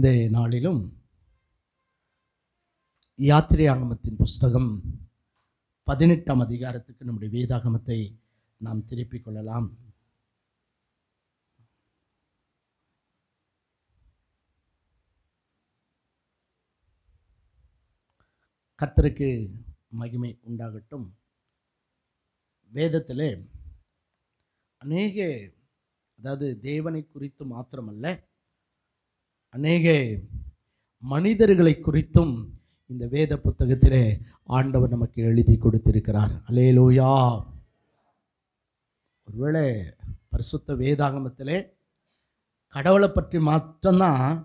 இந்த நாளிலும் யாத்திரையாகமத்தின் புஸ்தகம் 18ஆம் அதிகாரத்துக்கு நம்முடைய வேதாகமத்தை நாம் திருப்பிக் கொள்ளலாம். கர்த்தருக்கு மகிமை உண்டாகட்டும். வேதத்திலே அநேக, அதாவது தேவனை குறித்து மாத்திரமல்ல, அநேக மனிதர்களை குறித்தும் இந்த வேத புத்தகத்திலே ஆண்டவர் நமக்கு எழுதி கொடுத்திருக்கிறார். அல்லேலூயா. ஒருவேளை பரிசுத்த வேதாகமத்திலே கடவுளை பற்றி மாற்றம்தான்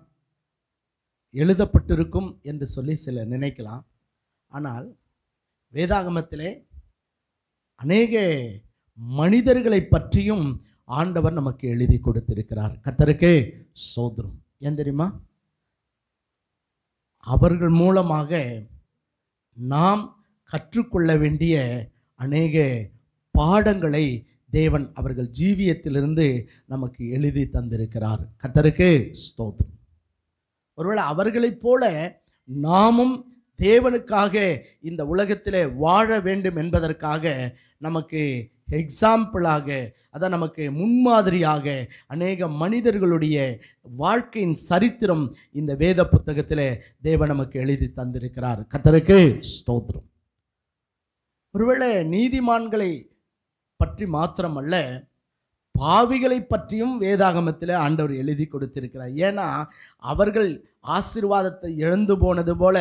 எழுதப்பட்டிருக்கும் என்று சொல்லி சிலர் நினைக்கலாம். ஆனால் வேதாகமத்திலே அநேக மனிதர்களை பற்றியும் ஆண்டவர் நமக்கு எழுதி கொடுத்திருக்கிறார். கர்த்தருக்கு ஸ்தோத்திரம். ஏன் தெரியுமா? அவர்கள் மூலமாக நாம் கற்றுக்கொள்ள வேண்டிய அநேக பாடங்களை தேவன் அவர்கள் ஜீவியத்திலிருந்து நமக்கு எழுதி தந்திருக்கிறார். கர்த்தருக்கு ஸ்தோத்திரம். ஒருவேளை அவர்களைப் போல நாமும் தேவனுக்காக இந்த உலகத்திலே வாழ வேண்டும் என்பதற்காக நமக்கு எக்ஸாம்பிளாக, அதான் நமக்கு முன்மாதிரியாக அநேக மனிதர்களுடைய வாழ்க்கையின் சரித்திரம் இந்த வேத புத்தகத்திலே தேவன் நமக்கு எழுதி தந்திருக்கிறார். கர்த்தருக்கு ஸ்தோத்திரம். ஒருவேளை நீதிமான்களை பற்றி மாத்திரமல்ல, பாவிகளை பற்றியும் வேதாகமத்தில் ஆண்டவர் எழுதி கொடுத்திருக்கிறார். ஏன்னா அவர்கள் ஆசீர்வாதத்தை இழந்து போனது போல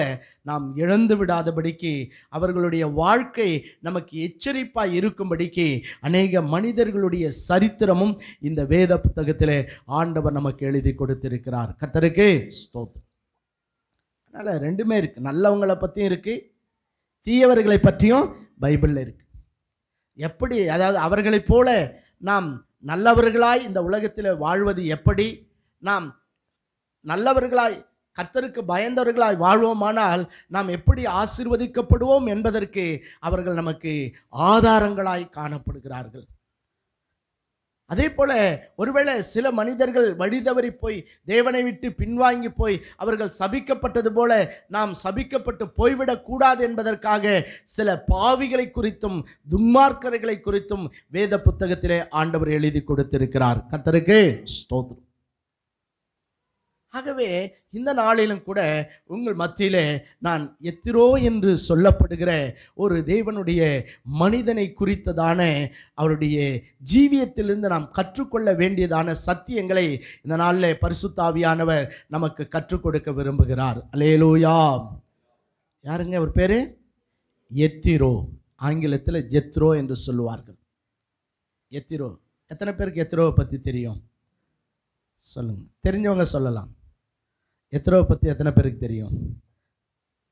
நாம் இழந்து விடாதபடிக்கு, அவர்களுடைய வாழ்க்கை நமக்கு எச்சரிப்பாய் இருக்கும்படிக்கு அநேக மனிதர்களுடைய சரித்திரமும் இந்த வேத புத்தகத்தில் ஆண்டவர் நமக்கு எழுதி கொடுத்திருக்கிறார். கர்த்தருக்கு ஸ்தோத்திரம். அதனால் ரெண்டுமே இருக்குது. நல்லவங்களை பற்றியும் இருக்குது, தீயவர்களை பற்றியும் பைபிளில் இருக்குது. எப்படி, அதாவது அவர்களைப் போல நாம் நல்லவர்களாய் இந்த உலகத்தில் வாழ்வது எப்படி, நாம் நல்லவர்களாய் கர்த்தருக்கு பயந்தவர்களாய் வாழ்வோமானால் நாம் எப்படி ஆசீர்வதிக்கப்படுவோம் என்பதற்கு அவர்கள் நமக்கு ஆதாரங்களாய் காணப்படுகிறார்கள். அதே போல ஒருவேளை சில மனிதர்கள் வழிதவறி போய் தேவனை விட்டு பின்வாங்கி போய் அவர்கள் சபிக்கப்பட்டது போல நாம் சபிக்கப்பட்டு போய்விடக்கூடாது என்பதற்காக சில பாவிகளை குறித்தும் துன்மார்க்கர்களை குறித்தும் வேத புத்தகத்திலே ஆண்டவர் எழுதி கொடுத்திருக்கிறார். கர்த்தருக்கு ஸ்தோத்திரம். ஆகவே இந்த நாளிலும் கூட உங்கள் மத்தியிலே நான் எத்திரோ என்று சொல்லப்படுகிற ஒரு தேவனுடைய மனிதனை குறித்ததான அவருடைய ஜீவியத்திலிருந்து நாம் கற்றுக்கொள்ள வேண்டியதான சத்தியங்களை இந்த நாளில் பரிசுத்த ஆவியானவர் நமக்கு கற்றுக் கொடுக்க விரும்புகிறார். அல்லேலூயா. யாருங்க அவர் பேரு? எத்திரோ. ஆங்கிலத்தில் ஜெத்ரோ என்று சொல்லுவார்கள். எத்திரோ. எத்தனை பேருக்கு எத்திரோவை பற்றி தெரியும்? சொல்லுங்க. தெரிஞ்சவங்க சொல்லலாம். எத்திரோவை பற்றி எத்தனை பேருக்கு தெரியும்?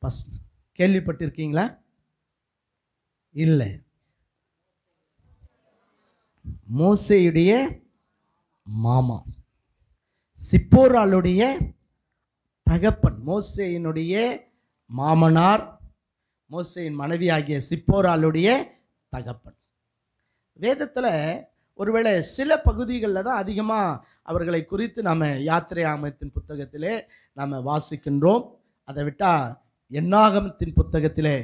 ஃபஸ்ட் கேள்விப்பட்டிருக்கீங்களா? இல்லை. மோசேயுடைய மாமா, சிப்போராளுடைய தகப்பன், மோசேயினுடைய மாமனார், மோசேயின் மனைவியாகிய சிப்போராளுடைய தகப்பன். வேதத்தில் ஒருவேளை சில பகுதிகளில் தான் அதிகமாக அவர்களை குறித்து நாம் யாத்திரையாகமத்தின் புத்தகத்திலே நாம் வாசிக்கின்றோம். அதை விட்டால் எண்ணாகமத்தின் புத்தகத்திலே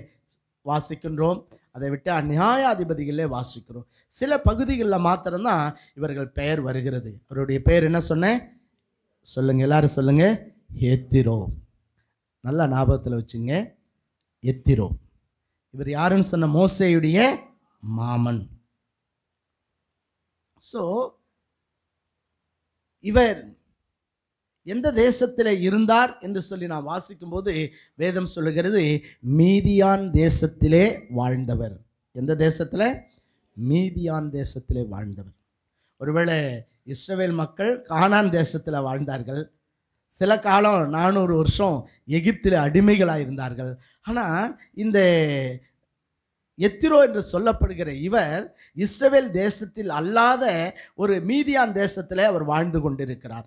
வாசிக்கின்றோம். அதை விட்டால் நியாயாதிபதிகளிலே வாசிக்கிறோம். சில பகுதிகளில் மாத்திரம்தான் இவர்கள் பெயர் வருகிறது. அவருடைய பெயர் என்ன சொன்னேன்? சொல்லுங்கள், எல்லாரும் சொல்லுங்கள். எத்திரோ. நல்லா ஞாபகத்தில் வச்சுங்க. எத்திரோ. இவர் யாருன்னு சொன்ன? மோசேயுடைய மாமன். ஸோ இவர் எந்த தேசத்தில் இருந்தார் என்று சொல்லி நான் வாசிக்கும்போது வேதம் சொல்லுகிறது மீதியான் தேசத்திலே வாழ்ந்தவர். எந்த தேசத்தில்? மீதியான் தேசத்திலே வாழ்ந்தவர். ஒருவேளை இஸ்ரவேல் மக்கள் கானான் தேசத்தில் வாழ்ந்தார்கள். சில காலம் 400 வருஷம் எகிப்தில் அடிமைகளாக இருந்தார்கள். ஆனால் இந்த எத்திரோ என்று சொல்லப்படுகிற இவர் இஸ்ரவேல் தேசத்தில் அல்லாத ஒரு மீதியான் தேசத்தில் அவர் வாழ்ந்து கொண்டிருக்கிறார்.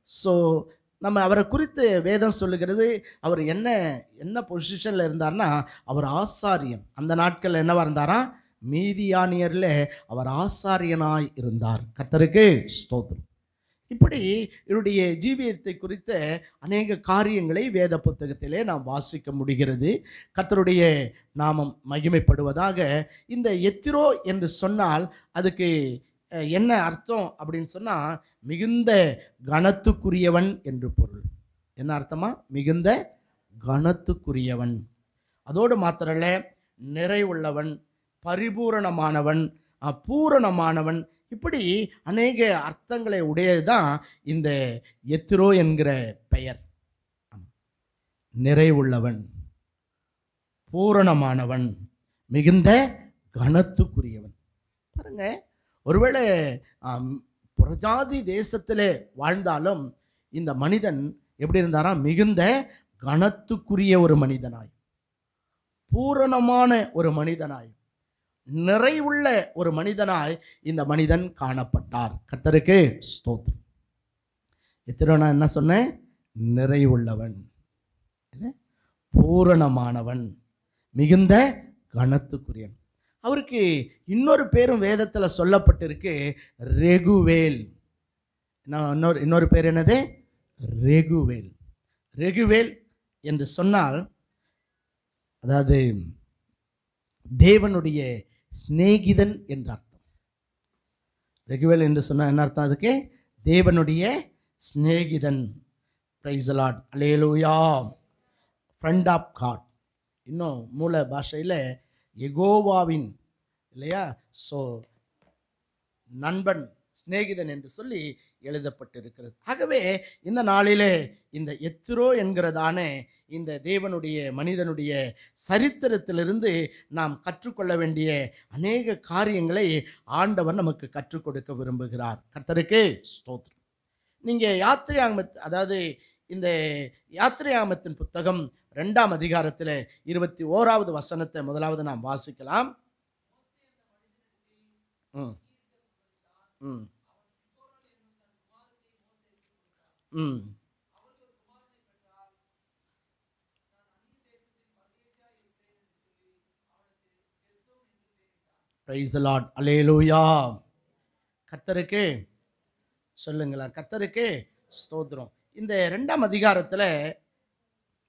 ஸோ நம்ம அவரை குறித்து வேதம் சொல்லுகிறது, அவர் என்ன பொசிஷனில் இருந்தார்னா, அவர் ஆசாரியன். அந்த நாட்களில் என்னவா இருந்தாரா? மீதியானியரில் அவர் ஆசாரியனாய் இருந்தார். கர்த்தருக்கு ஸ்தோத்திரம். இப்படி இவருடைய ஜீவியத்தை குறித்த அநேக காரியங்களை வேத புத்தகத்திலே நாம் வாசிக்க முடிகிறது. கர்த்தருடைய நாமம் மகிமைப்படுவதாக. இந்த எத்திரோ என்று சொன்னால் அதுக்கு என்ன அர்த்தம் அப்படின்னு சொன்னால், மிகுந்த கனத்துக்குரியவன் என்று பொருள். என்ன அர்த்தமா? மிகுந்த கனத்துக்குரியவன். அதோடு மாத்திரல்ல, நிறைவுள்ளவன், பரிபூரணமானவன், பூரணமானவன், இப்படி அநேக அர்த்தங்களை உடையதுதான் இந்த எத்திரோ என்கிற பெயர். நிறைவுள்ளவன், பூரணமானவன், மிகுந்த கனத்துக்குரியவன். பாருங்க, ஒருவேளை புறஜாதி தேசத்திலே வாழ்ந்தாலும் இந்த மனிதன் எப்படி இருந்தாராம்? மிகுந்த கனத்துக்குரிய ஒரு மனிதனாய், பூரணமான ஒரு மனிதனாய், நிறைவுள்ள ஒரு மனிதனாய் இந்த மனிதன் காணப்பட்டார். கர்த்தருக்கு ஸ்தோத்திரம். எத்திரோனா என்ன சொன்னேன்? நிறைவுள்ளவன், பூரணமானவன், மிகுந்த கனத்துக்குரியவன். அவருக்கு இன்னொரு பேரும் வேதத்தில் சொல்லப்பட்டிருக்கு, ரெகுவேல். இன்னொரு பேர் என்னது? ரெகுவேல். ரெகுவேல் என்று சொன்னால் அதாவது தேவனுடைய சிநேகிதன் என்ற அர்த்தம். ரெகுவேல் என்று சொன்னால் என்ன அர்த்தம்? அதுக்கு தேவனுடைய சிநேகிதன். Praise the Lord, hallelujah. Friend of God. இன்னும் மூல பாஷையில் யெகோவாவின், இல்லையா? ஸோ நண்பன், சிநேகிதன் என்று சொல்லி எழுதப்பட்டிருக்கிறது. ஆகவே இந்த நாளிலே இந்த எத்திரோ என்கிறதான இந்த தேவனுடைய மனிதனுடைய சரித்திரத்திலிருந்து நாம் கற்றுக்கொள்ள வேண்டிய அநேக காரியங்களை ஆண்டவர் நமக்கு கற்றுக் கொடுக்க விரும்புகிறார். கர்த்தருக்கு ஸ்தோத்திரம். நீங்கள் அதாவது இந்த யாத்திரையாகமத்தின் புத்தகம் 2ஆம் அதிகாரத்தில் 21வது வசனத்தை முதலாவது நாம் வாசிக்கலாம். பிரைஸ் தி லார்ட், அல்லேலூயா. கர்த்தருக்கு சொல்லுங்களா, கர்த்தருக்கு ஸ்தோத்திரம். இந்த 2ஆம் அதிகாரத்தில்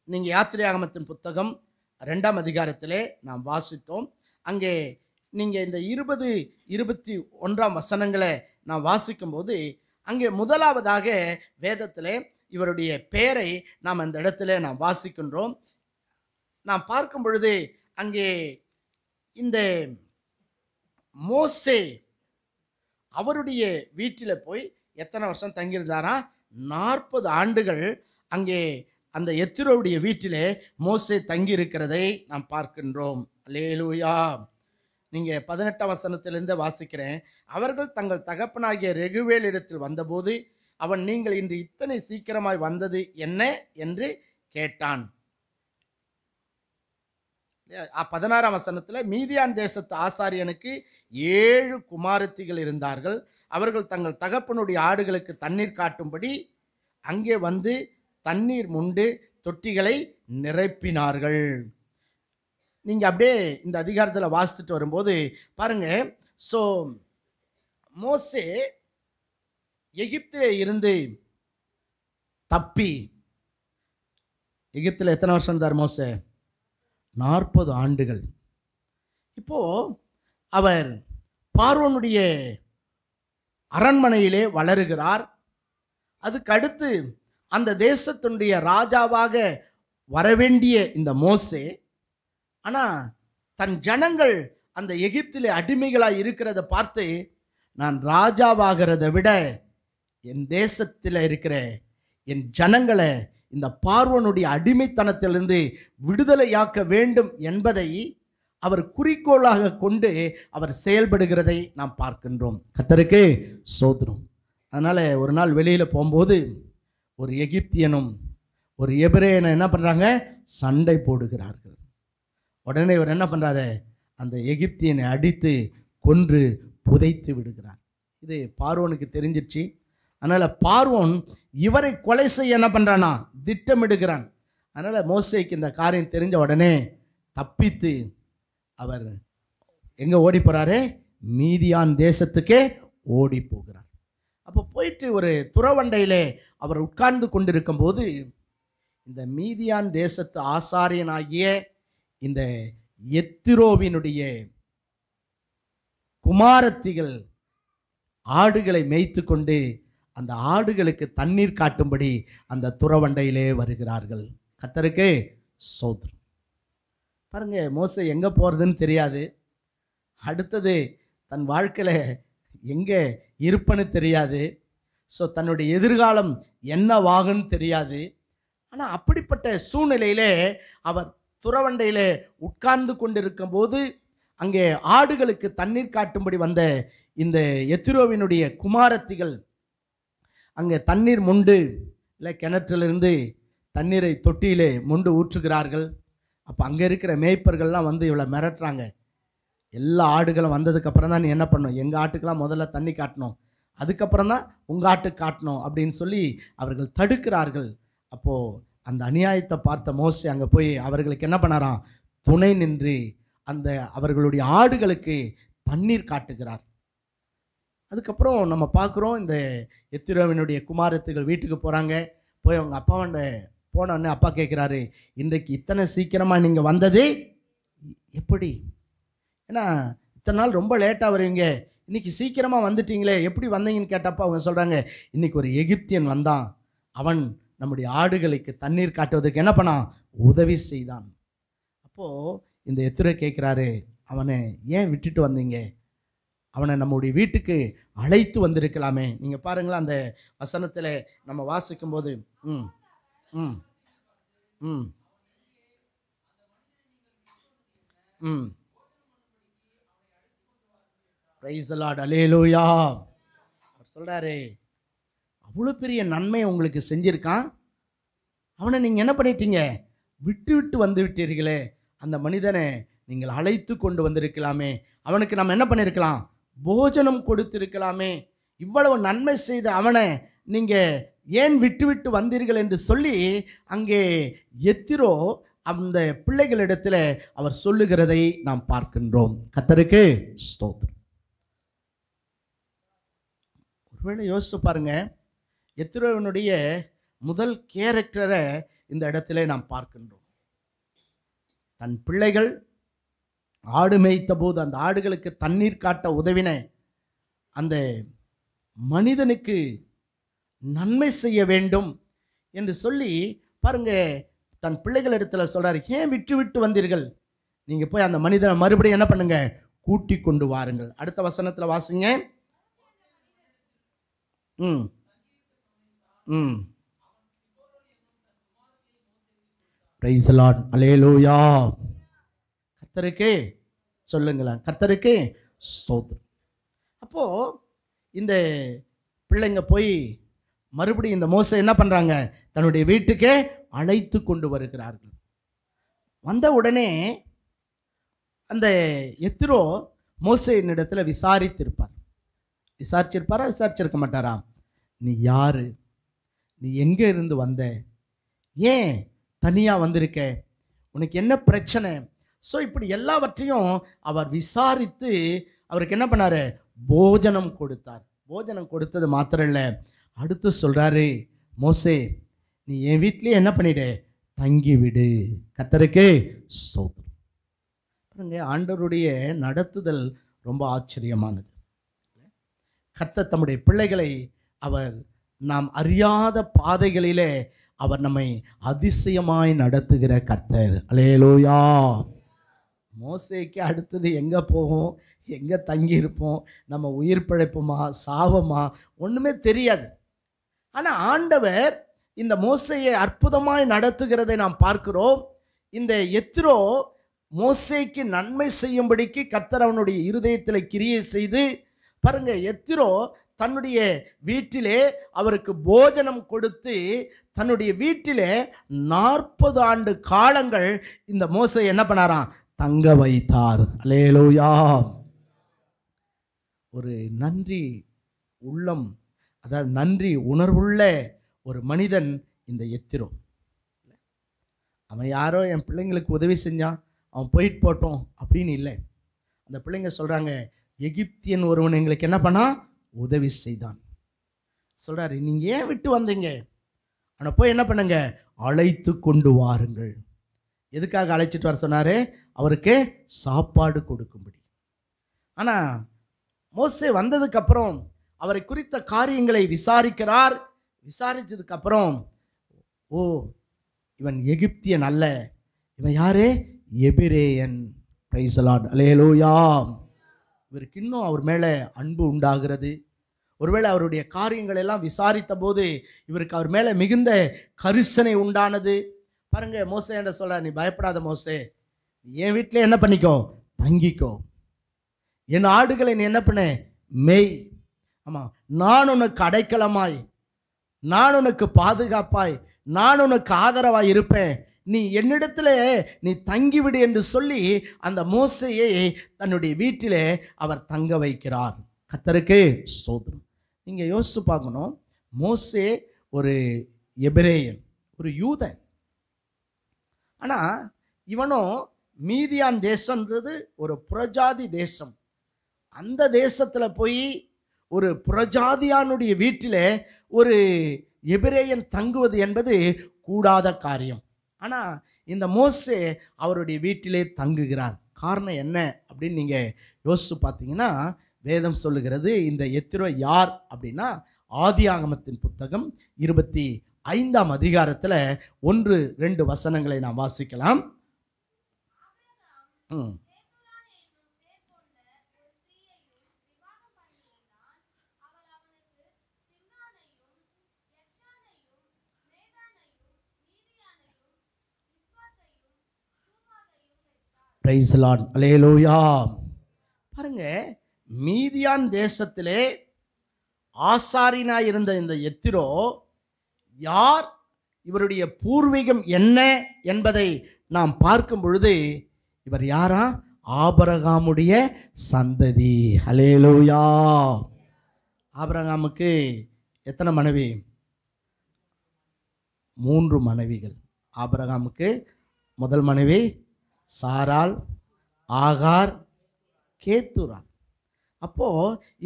நீங்கள் யாத்திரையாகமத்தின் புத்தகம் 2ஆம் அதிகாரத்திலே நாம் வாசித்தோம். அங்கே நீங்கள் இந்த 20, 21 வசனங்களை நாம் வாசிக்கும்போது அங்கே முதலாவதாக வேதத்தில் இவருடைய பெயரை நாம் அந்த இடத்துல நாம் வாசிக்கின்றோம். நாம் பார்க்கும் பொழுது அங்கே இந்த மோசே அவருடைய வீட்டில் போய் எத்தனை வருஷம் தங்கியிருந்தாரா? 40 ஆண்டுகள் அங்கே அந்த எத்திரோவுடைய வீட்டிலே மோசே தங்கியிருக்கிறதை நாம் பார்க்கின்றோம். அல்லேலூயா. நீங்கள் 18ஆம் வசனத்திலிருந்து வாசிக்கிறேன். அவர்கள் தங்கள் தகப்பனாகிய ரெகுவேல் இடத்தில் வந்தபோது அவன், நீங்கள் இன்று இத்தனை சீக்கிரமாய் வந்தது என்ன என்று கேட்டான். 16ஆம் வசனத்தில், மீதியான் தேசத்து ஆசாரியனுக்கு 7 குமாரத்திகள் இருந்தார்கள். அவர்கள் தங்கள் தகப்பனுடைய ஆடுகளுக்கு தண்ணீர் காட்டும்படி அங்கே வந்து தண்ணீர் முண்டு தொட்டிகளை நிரப்பினார்கள். நீங்கள் அப்படியே இந்த அதிகாரத்தில் வாசித்துட்டு வரும்போது பாருங்க, ஸோ மோசே எகிப்திலே இருந்து தப்பி, எகிப்தில் எத்தனை வருஷம் இருந்தார் மோசே? 40 ஆண்டுகள். இப்போ அவர் பார்வோனுடைய அரண்மனையிலே வளருகிறார். அதுக்கு அடுத்து அந்த தேசத்தினுடைய ராஜாவாக வரவேண்டிய இந்த மோசே, ஆனால் தன் ஜனங்கள் அந்த எகிப்திலே அடிமைகளாக இருக்கிறத பார்த்து, நான் ராஜாவாகிறத விட என் தேசத்தில் இருக்கிற என் ஜனங்களை இந்த பார்வோனுடைய அடிமைத்தனத்திலிருந்து விடுதலையாக்க வேண்டும் என்பதை அவர் குறிக்கோளாக கொண்டு அவர் செயல்படுகிறதை நாம் பார்க்கின்றோம். கர்த்தருக்கு ஸ்தோத்திரம். அதனால் ஒரு நாள் வெளியில் போகும்போது ஒரு எகிப்தியனும் ஒரு எபிரேயனும் என்ன பண்ணுறாங்க? சண்டை போடுகிறார்கள். உடனே இவர் என்ன பண்ணுறாரு? அந்த எகிப்தியனை அடித்து கொன்று புதைத்து விடுகிறார். இது பார்வோனுக்கு தெரிஞ்சிச்சு. அதனால் பார்வோன் இவரை கொலை செய்ய என்ன பண்ணுறானா? திட்டமிடுகிறான். அதனால் மோசேக்கு இந்த காரியம் தெரிஞ்ச உடனே தப்பித்து அவர் எங்கே ஓடி போகிறாரு? மீதியான் தேசத்துக்கே ஓடி போகிறார். அப்போ அப்போ போயிட்டு ஒரு துறவண்டையிலே அவர் உட்கார்ந்து கொண்டிருக்கும் போது இந்த மீதியான் தேசத்து ஆசாரியனாகிய இந்த எத்திரோவினுடைய குமாரத்திகள் ஆடுகளை மேய்த்து கொண்டு அந்த ஆடுகளுக்கு தண்ணீர் காட்டும்படி அந்த துறவண்டையிலே வருகிறார்கள். கர்த்தருக்கு ஸ்தோத்திரம். பாருங்க, மோசே எங்கே போகிறதுன்னு தெரியாது, அடுத்தது தன் வாழ்க்கையில் எங்கே இருப்பன்னு தெரியாது, ஸோ தன்னுடைய எதிர்காலம் என்னவாகுன்னு தெரியாது. ஆனால் அப்படிப்பட்ட சூழ்நிலையிலே அவர் துறவண்டையிலே உட்கார்ந்து கொண்டிருக்கும் போது அங்கே ஆடுகளுக்கு தண்ணீர் காட்டும்படி வந்த இந்த எத்திரோவினுடைய குமாரத்திகள் அங்கே தண்ணீர் மொண்டு இல்லை கிணற்றிலிருந்து தண்ணீரை தொட்டியிலே மொண்டு ஊற்றுகிறார்கள். அப்போ அங்கே இருக்கிற மேய்ப்பர்கள்லாம் வந்து இவ்வளோ மிரட்டுறாங்க. எல்லா ஆடுகளும் வந்ததுக்கப்புறம் தான் நீ என்ன பண்ணணும், எங்கள் ஆட்டுக்கெல்லாம் முதல்ல தண்ணி காட்டணும், அதுக்கப்புறம் தான் உங்கள் ஆட்டுக்கு காட்டணும் அப்படின்னு சொல்லி அவர்கள் தடுக்கிறார்கள். அப்போது அந்த அநியாயத்தை பார்த்த மோசே அங்கே போய் அவர்களுக்கு என்ன பண்ணாராம், துணை நின்று அந்த அவர்களுடைய ஆடுகளுக்கு தண்ணீர் காட்டுகிறார். அதுக்கப்புறம் நம்ம பார்க்குறோம், இந்த எத்திரோவினுடைய குமாரத்துகள் வீட்டுக்கு போகிறாங்க. போய் அவங்க அப்பாவோட போனோடனே அப்பா கேட்குறாரு, இன்றைக்கு இத்தனை சீக்கிரமாக நீங்கள் வந்தது எப்படி? ஏன்னா இத்தனை நாள் ரொம்ப லேட்டாக வருவீங்க, இன்றைக்கி சீக்கிரமாக வந்துட்டீங்களே, எப்படி வந்தீங்கன்னு கேட்டப்போ அவங்க சொல்கிறாங்க, இன்றைக்கி ஒரு எகிப்தியன் வந்தான், அவன் நம்முடைய ஆடுகளுக்கு தண்ணீர் காட்டுவதற்கு என்ன பண்ணான், உதவி செய்தான். அப்போது இந்த எத்திரோ கேட்குறாரு, அவனை ஏன் விட்டுட்டு வந்தீங்க, அவனை நம்முடைய வீட்டுக்கு அழைத்து வந்திருக்கலாமே. நீங்கள் பாருங்களேன், அந்த வசனத்தில் நம்ம வாசிக்கும்போது ம் ம் ம் ம் பிரைஸ் தி லார்ட், அல்லேலூயா. அவர் சொல்கிறாரு, அவ்வளோ பெரிய நன்மை உங்களுக்கு செஞ்சிருக்கான், அவனை நீங்கள் என்ன பண்ணிட்டீங்க, விட்டு விட்டு வந்து விட்டீர்களே, அந்த மனிதனை நீங்கள் அழைத்து கொண்டு வந்திருக்கலாமே, அவனுக்கு நம்ம என்ன பண்ணியிருக்கலாம், போஜனம் கொடுத்திருக்கலாமே, இவ்வளவு நன்மை செய்த அவனை நீங்கள் ஏன் விட்டு விட்டு வந்தீர்கள் என்று சொல்லி அங்கே எத்திரோ அந்த பிள்ளைகளிடத்தில் அவர் சொல்லுகிறதை நாம் பார்க்கின்றோம். கர்த்தருக்கு ஸ்தோத்திரம். ஒருவேளை யோசிச்சு பாருங்க, எத்திரோவினுடைய முதல் கேரக்டரை இந்த இடத்துல நாம் பார்க்கின்றோம். தன் பிள்ளைகள் ஆடு மேய்த்த போது அந்த ஆடுகளுக்கு தண்ணீர் காட்ட உதவின அந்த மனிதனுக்கு நன்மை செய்ய வேண்டும் என்று சொல்லி பாருங்க, தன் பிள்ளைகள் இடத்துல சொல்றாரு, ஏன் விட்டு விட்டு வந்தீர்கள், நீங்க போய் அந்த மனிதனை மறுபடியும் என்ன பண்ணுங்க, கூட்டி கொண்டு வாருங்கள். அடுத்த வசனத்தில் வாசிங்க. ம் ம் பிரைஸ் தி லார்ட், அல்லேலூயா. கர்த்தருக்கே சொல்லுங்களேன், கர்த்தருக்கே ஸ்தோத்திரம். அப்போது இந்த பிள்ளைங்க போய் மறுபடியும் இந்த மோசே என்ன பண்ணுறாங்க, தன்னுடைய வீட்டுக்கே அழைத்து கொண்டு வருகிறார்கள். வந்த உடனே அந்த எத்திரோ மோசேயின் இடத்துல விசாரிச்சிருப்பாரா, விசாரிச்சிருக்க மாட்டாரா, நீ யாரு, நீ எங்கே இருந்து வந்த, ஏன் தனியாக வந்திருக்க, உனக்கு என்ன பிரச்சனை, ஸோ இப்படி எல்லாவற்றையும் அவர் விசாரித்து அவருக்கு என்ன பண்ணார், போஜனம் கொடுத்தார். போஜனம் கொடுத்தது மாத்திரம் இல்லை, அடுத்து சொல்கிறாரு, மோசே நீ என் வீட்லேயே என்ன பண்ணிடு, தங்கிவிடு. கர்த்தருக்கே ஸ்தோத்திரம். பாருங்க, ஆண்டவருடைய நடத்துதல் ரொம்ப ஆச்சரியமானது. கர்த்தர் தம்முடைய பிள்ளைகளை அவர் நாம் அறியாத பாதைகளிலே அவர் நம்மை அதிசயமாய் நடத்துகிற கர்த்தர். அல்லேலூயா. மோசேக்கு அடுத்தது எங்கே போவோம், எங்கே தங்கி இருப்போம், நம்ம உயிர் பிழைப்போமா சாவமா ஒன்றுமே தெரியாது. ஆனால் ஆண்டவர் இந்த மோசேயை அற்புதமாய் நடத்துகிறதை நாம் பார்க்கிறோம். இந்த எத்திரோ மோசேக்கு நன்மை செய்யும்படிக்கு கர்த்தர் அவனுடைய இருதயத்தில் கிரியை செய்து பாருங்க, எத்திரோ தன்னுடைய வீட்டிலே அவருக்கு போஜனம் கொடுத்து தன்னுடைய வீட்டிலே 40 ஆண்டு காலங்கள் இந்த மோசே என்ன பண்ணாராம், தங்க வைத்தார். அல்லேலூயா. ஒரு நன்றி உள்ளம், அதாவது நன்றி உணர்வுள்ள ஒரு மனிதன் இந்த எத்திரோ. அவன் யாரோ என் பிள்ளைங்களுக்கு உதவி செஞ்சான், அவன் போயிட்டு போட்டோம் அப்படின்னு இல்லை. அந்த பிள்ளைங்க சொல்கிறாங்க, எகிப்தியன் ஒருவன் எங்களுக்கு என்ன பண்ணா, உதவி செய்தான். சொல்றாரு, நீங்க ஏன் விட்டு வந்தீங்க? அவனை போய் என்ன பண்ணுங்க, அழைத்து கொண்டு வாருங்கள். எதுக்காக அழைச்சிட்டு வர சொன்னாரு? அவருக்கு சாப்பாடு கொடுக்கும்படி. ஆனா மோசே வந்ததுக்கு அப்புறம் அவரை குறித்த காரியங்களை விசாரிக்கிறார். விசாரிச்சதுக்கு அப்புறம், ஓ, இவன் எகிப்தியன் அல்ல, இவன் யாரு? எபிரேயன். பிரைஸ் தி லார்ட், அல்லேலூயா. இவருக்கு இன்னும் அவர் மேலே அன்பு உண்டாகிறது. ஒருவேளை அவருடைய காரியங்கள் எல்லாம் விசாரித்த போது இவருக்கு அவர் மேலே மிகுந்த கரிசனை உண்டானது. பாருங்க, மோசே என்ற சொல்ல, நீ பயப்படாத மோசே, என் வீட்டில் என்ன பண்ணிக்கோ, தங்கிக்கோ, என் ஆடுகளை நீ என்ன பண்ண, மேய். ஆமாம், நான் உனக்கு அடைக்கலமாய், நான் உனக்கு பாதுகாப்பாய், நான் உனக்கு ஆதரவாய் இருப்பேன், நீ என்னிடத்துல நீ தங்கிவிடு என்று சொல்லி அந்த மோசேயை தன்னுடைய வீட்டிலே அவர் தங்க வைக்கிறார். கர்த்தருக்கு ஸ்தோத்திரம். நீங்கள் யோசித்து பார்க்கணும், மோசே ஒரு எபிரேயன், ஒரு யூதன். ஆனால் இவனும் மீதியான் தேசம்ன்றது ஒரு புறஜாதி தேசம். அந்த தேசத்தில் போய் ஒரு புறஜாதியானுடைய வீட்டிலே ஒரு எபிரேயன் தங்குவது என்பது கூடாத காரியம். ஆனால் இந்த மோசே அவருடைய வீட்டிலே தங்குகிறார். காரணம் என்ன அப்படின்னு நீங்கள் யோசித்து பார்த்தீங்கன்னா, வேதம் சொல்லுகிறது, இந்த எத்திரோ யார் அப்படின்னா, ஆதியாகமத்தின் புத்தகம் 25ஆம் அதிகாரத்தில் 1-2 வசனங்களை நாம் வாசிக்கலாம். பிரைஸ் தி லார்ட், அல்லேலூயா. பாருங்க, மீதியான் தேசத்திலே ஆசாரியனாய் இருந்த இந்த எத்திரோ யார், இவருடைய பூர்வீகம் என்ன என்பதை நாம் பார்க்கும் பொழுது, இவர் யாரா? ஆபிரகாமுடைய சந்ததி. அல்லேலூயா. ஆபிரகாமுக்கு எத்தனை மனைவி? 3 மனைவிகள். ஆபிரகாமுக்கு முதல் மனைவி சாராள், ஆகார், கேத்துராள். அப்போ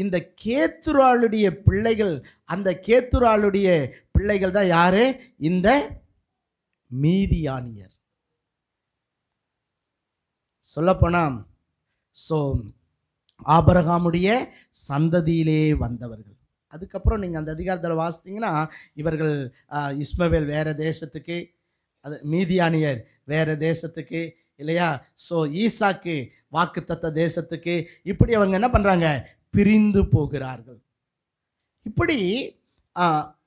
இந்த கேத்துராளுடைய பிள்ளைகள், அந்த கேத்துராளுடைய பிள்ளைகள் தான் யாரு? இந்த மீதியானியர். சொல்லப்போனா ஆபிரகாமுடைய சந்ததியிலே வந்தவர்கள். அதுக்கப்புறம் நீங்கள் அந்த அதிகாரத்தில் வாசித்தீங்கன்னா, இவர்கள் இஸ்மவேல் வேறு தேசத்துக்கு, அது மீதியானியர் வேறு தேசத்துக்கு, இல்லையா? ஈசாக்கு வாக்குத்தத்த தேசத்துக்கு, இப்படி அவங்க என்ன பண்ணுறாங்க? பிரிந்து போகிறார்கள். இப்படி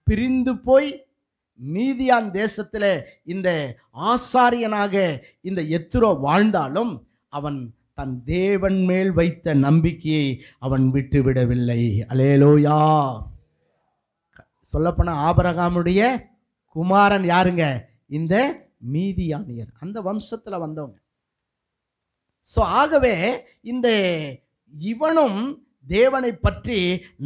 பிரிந்து போய் மீதியான் தேசத்தில் இந்த ஆசாரியனாக இந்த எத்திரோ வாழ்ந்தாலும் அவன் தன் தேவன் மேல் வைத்த நம்பிக்கையை அவன் விட்டுவிடவில்லை. அல்லேலூயா. சொல்லப்போன ஆபிரகாமுடைய குமாரன் யாருங்க? இந்த மீதியானியர், அந்த வம்சத்தில் வந்தவங்க. ஆகவே இந்த இவனும் தேவனை பற்றி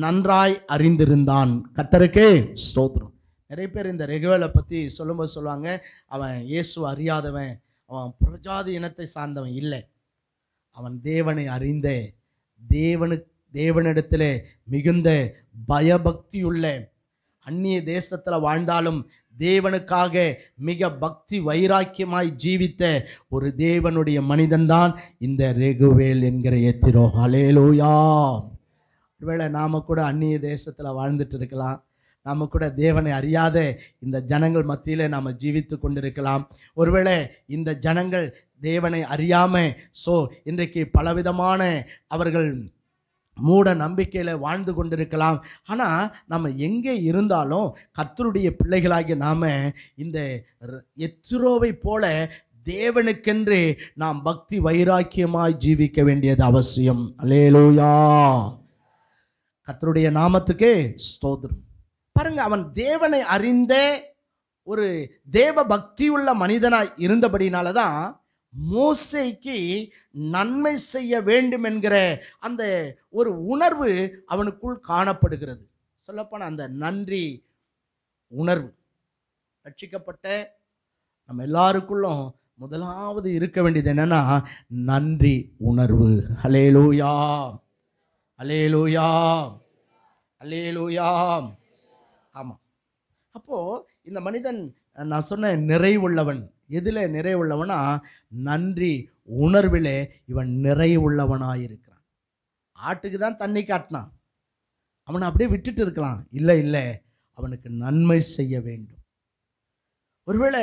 நன்றாய் அறிந்திருந்தான். கர்த்தருக்கு ஸ்தோத்திரம். நிறைய பேர் இந்த ரெகுவேலை பற்றி சொல்லும்போது சொல்லுவாங்க, அவன் இயேசு அறியாதவன், அவன் புறஜாதி இனத்தை சார்ந்தவன். இல்லை, அவன் தேவனை அறிந்த, தேவனிடத்தில் மிகுந்த பயபக்தியுள்ள, அந்நிய தேசத்தில் வாழ்ந்தாலும் தேவனுக்காக மிக பக்தி வைராக்கியமாய் ஜீவித்த ஒரு தேவனுடைய மனிதன்தான் இந்த ரெகுவேல் என்கிற எத்திரோ. அல்லேலூயா. ஒருவேளை நாம் கூட அந்நிய தேசத்தில் வாழ்ந்துட்டு இருக்கலாம், நாம் கூட தேவனை அறியாத இந்த ஜனங்கள் மத்தியில் நாம் ஜீவித்து கொண்டிருக்கலாம். ஒருவேளை இந்த ஜனங்கள் தேவனை அறியாமல் இன்றைக்கு பலவிதமான அவர்கள் மூட நம்பிக்கையில் வாழ்ந்து கொண்டிருக்கலாம். ஆனால் நம்ம எங்கே இருந்தாலும் கர்த்தருடைய பிள்ளைகளாகிய நாம் இந்த எத்திரோவை போல தேவனுக்கென்று நாம் பக்தி வைராக்கியமாய் ஜீவிக்க வேண்டியது அவசியம். அல்லேலூயா. கர்த்தருடைய நாமத்துக்கு ஸ்தோத்திரம். பாருங்க, அவன் தேவனை அறிந்த ஒரு தேவ பக்தியுள்ள மனிதனாய் இருந்தபடினால தான் மோசேக்கு நன்மை செய்ய வேண்டும் என்கிற அந்த ஒரு உணர்வு அவனுக்குள் காணப்படுகிறது. சொல்லப்போனால் அந்த நன்றி உணர்வு ரட்சிக்கப்பட்ட நம்ம எல்லாருக்குள்ளும் முதலாவது இருக்க வேண்டியது என்னன்னா நன்றி உணர்வு. அல்லேலூயா, அல்லேலூயா, அல்லேலூயா. ஆமாம். அப்போது இந்த மனிதன் நான் சொன்ன நிறைவுள்ளவன். எதில் நிறைவுள்ளவனா? நன்றி உணர்விலே இவன் நிறைவுள்ளவனாக இருக்கிறான். ஆட்டுக்கு தான் தண்ணி காட்டினான், அவனை அப்படியே விட்டுட்டு இருக்கலாம். இல்லை இல்லை, அவனுக்கு நன்மை செய்ய வேண்டும். ஒருவேளை